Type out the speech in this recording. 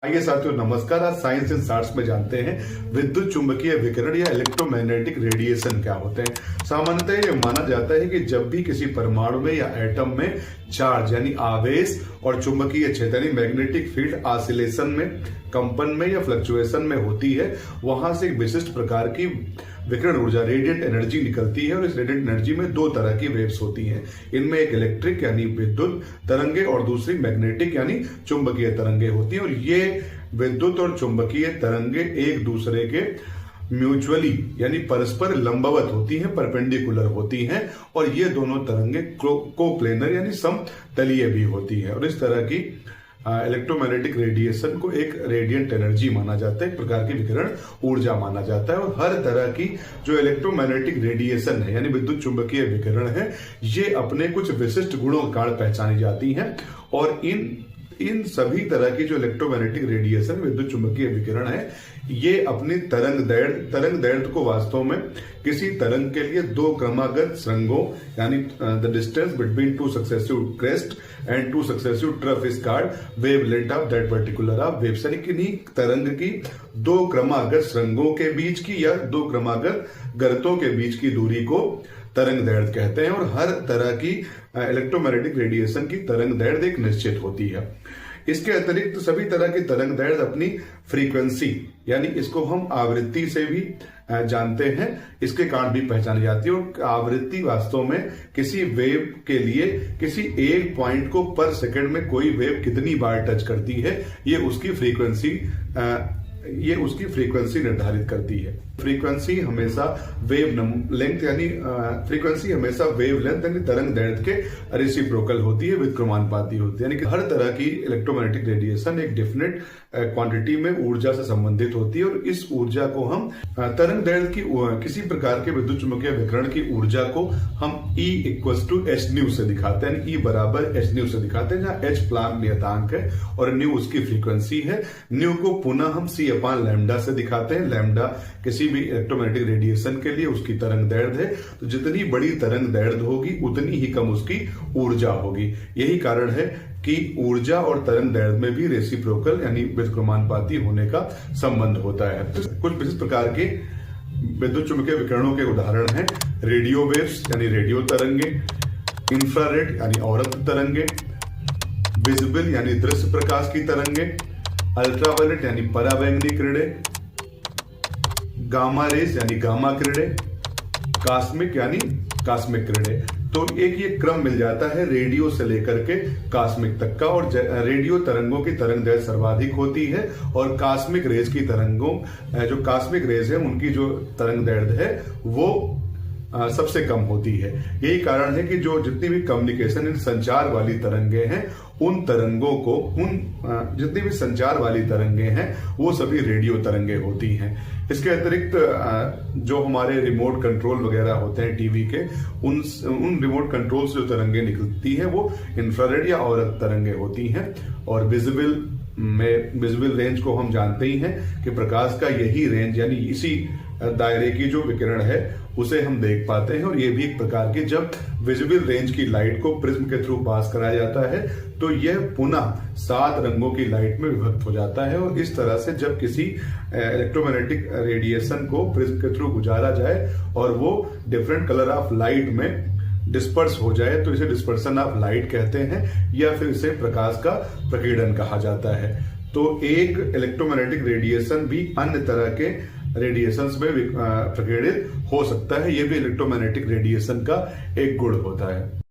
आइए साथियों, नमस्कार। आज साइंस एंड आर्ट्स में जानते हैं विद्युत चुंबकीय विकिरण या इलेक्ट्रोमैग्नेटिक रेडिएशन क्या होते हैं। सामान्यतः यह माना जाता है कि जब भी किसी परमाणु में या एटम में चार्ज यानी आवेश और चुंबकीय क्षेत्र यानी मैग्नेटिक फील्ड ऑसिलेशन में, कंपन में या फ्लक्चुएशन में होती है, वहां से एक विशिष्ट प्रकार की विकिरण ऊर्जा रेडिएंट एनर्जी निकलती है। और इस रेडिएंट एनर्जी में दो तरह की वेव्स होती हैं। इनमें एक इलेक्ट्रिक यानी विद्युत तरंगे और दूसरी मैग्नेटिक यानी चुंबकीय तरंगे होती हैं। और ये विद्युत और चुंबकीय तरंगे एक दूसरे के म्यूचुअली यानी परस्पर लंबवत होती हैं, परपेंडिकुलर होती हैं। और ये दोनों तरंगे कोप्लेनर यानी समतलीय भी होती है। और इस तरह की इलेक्ट्रोमैग्नेटिक रेडिएशन को एक रेडिएंट एनर्जी माना जाता है, एक प्रकार की विकिरण ऊर्जा माना जाता है। और हर तरह की जो इलेक्ट्रोमैग्नेटिक रेडिएशन है यानी विद्युत चुंबकीय विकिरण है, ये अपने कुछ विशिष्ट गुणों के कारण पहचानी जाती हैं। और इन सभी तरह की जो इलेक्ट्रोमैग्नेटिक रेडिएशन विद्युत चुंबकीय विकिरण है, ये अपनी तरंग दैर्ध्य को वास्तव में किसी तरंग के लिए दो क्रमागत श्रृंगों यानी the distance between two successive crest and two successive trough is called wavelength of that particular of waves. यानी किन्हीं तरंग की दो क्रमागत श्रृंगों के बीच की या दो क्रमागत गर्तों के बीच की दूरी को तरंग दैर्ध्य कहते हैं। और हर तरह की इलेक्ट्रोमैग्नेटिक रेडिएशन की तरंग दैर्ध्य एक निश्चित होती है। इसके अतिरिक्त सभी तरह की तरंग दैर्ध्य अपनी फ्रीक्वेंसी यानी इसको हम आवृत्ति से भी जानते हैं, इसके कारण भी पहचानी जाती है। और आवृत्ति वास्तव में किसी वेव के लिए किसी एक पॉइंट को पर सेकंड में कोई वेव कितनी बार टच करती है, ये उसकी फ्रीक्वेंसी निर्धारित करती है। फ्रीक्वेंसी हमेशा वेव लेंथ यानी तरंग दैर्ध्य के रेसिप्रोकल होती है, व्युत्क्रमानुपाती होती है। यानी कि हर तरह की इलेक्ट्रोमैग्नेटिक रेडिएशन एक डेफिनेट क्वांटिटी में ऊर्जा से संबंधित होती है। और इस ऊर्जा को हम तरंग दैर्ध्य की किसी प्रकार के विद्युत चुंबकीय विकिरण की ऊर्जा को हम E = h से दिखाते हैं। E = h से दिखाते हैं, जहां h प्लांक नियतांक है और न्यू उसकी फ्रीक्वेंसी है। न्यू को पुनः हम c/λ से दिखाते हैं। लैम्डा किसी भी इलेक्ट्रोमैग्नेटिक रेडिएशन के लिए उसकी तरंग दैर्ध्य है। तो जितनी बड़ी तरंग दैर्ध्य होगी उतनी ही कम उसकी ऊर्जा होगी। यही कारण है कि ऊर्जा और तरंग दैर्ध्य में भी रेसिप्रोकल यानी व्युत्क्रमानुपाती होने का संबंध होता है। तो कुछ विशिष्ट प्रकार के विद्युत चुंबकीय विकिरणों के उदाहरण हैं रेडियो वेव्स यानी रेडियो तरंगे, इंफ्रारेड यानी अवरक्त तरंगे, विजिबल यानी दृश्य प्रकाश की तरंगे, अल्ट्रावायलेट यानी पराबैंगनी किरणें, गामा रेज यानी गामा किरणें, कॉस्मिक यानी कॉस्मिक किरणें। तो एक ये क्रम मिल जाता है रेडियो से लेकर के कॉस्मिक तक का। और रेडियो तरंगों की तरंग दैर्ध्य सर्वाधिक होती है और कॉस्मिक रेज की जो कॉस्मिक रेज है उनकी जो तरंग दैर्ध्य है वो सबसे कम होती है। यही कारण है कि जो जितनी भी कम्युनिकेशन संचार वाली तरंगे हैं उन तरंगों को जितनी भी संचार वाली तरंगे हैं वो सभी रेडियो तरंगे होती हैं। इसके अतिरिक्त जो हमारे रिमोट कंट्रोल वगैरह होते हैं टीवी के, उन रिमोट कंट्रोल से जो तरंगे निकलती हैं वो इंफ्रारेड या अवरक्त तरंगे होती हैं। और विजिबल रेंज को हम जानते ही हैं कि प्रकाश का यही रेंज यानी इसी दायरे की जो विकिरण है उसे हम देख पाते हैं। और ये भी एक प्रकार की जब विजिबल रेंज की लाइट को प्रिज्म के थ्रू पास कराया जाता है तो यह पुनः 7 रंगों की लाइट में विभक्त हो जाता है। और इस तरह से जब किसी इलेक्ट्रोमैग्नेटिक रेडिएशन को प्रिज्म के थ्रू गुजारा जाए और वो डिफरेंट कलर ऑफ लाइट में डिस्पर्स हो जाए तो इसे डिस्पर्सन ऑफ लाइट कहते हैं, या फिर इसे प्रकाश का प्रकीर्णन कहा जाता है। तो एक इलेक्ट्रोमैग्नेटिक रेडिएशन भी अन्य तरह के रेडिएशंस में प्रकीर्णित हो सकता है। यह भी इलेक्ट्रोमैग्नेटिक रेडिएशन का एक गुण होता है।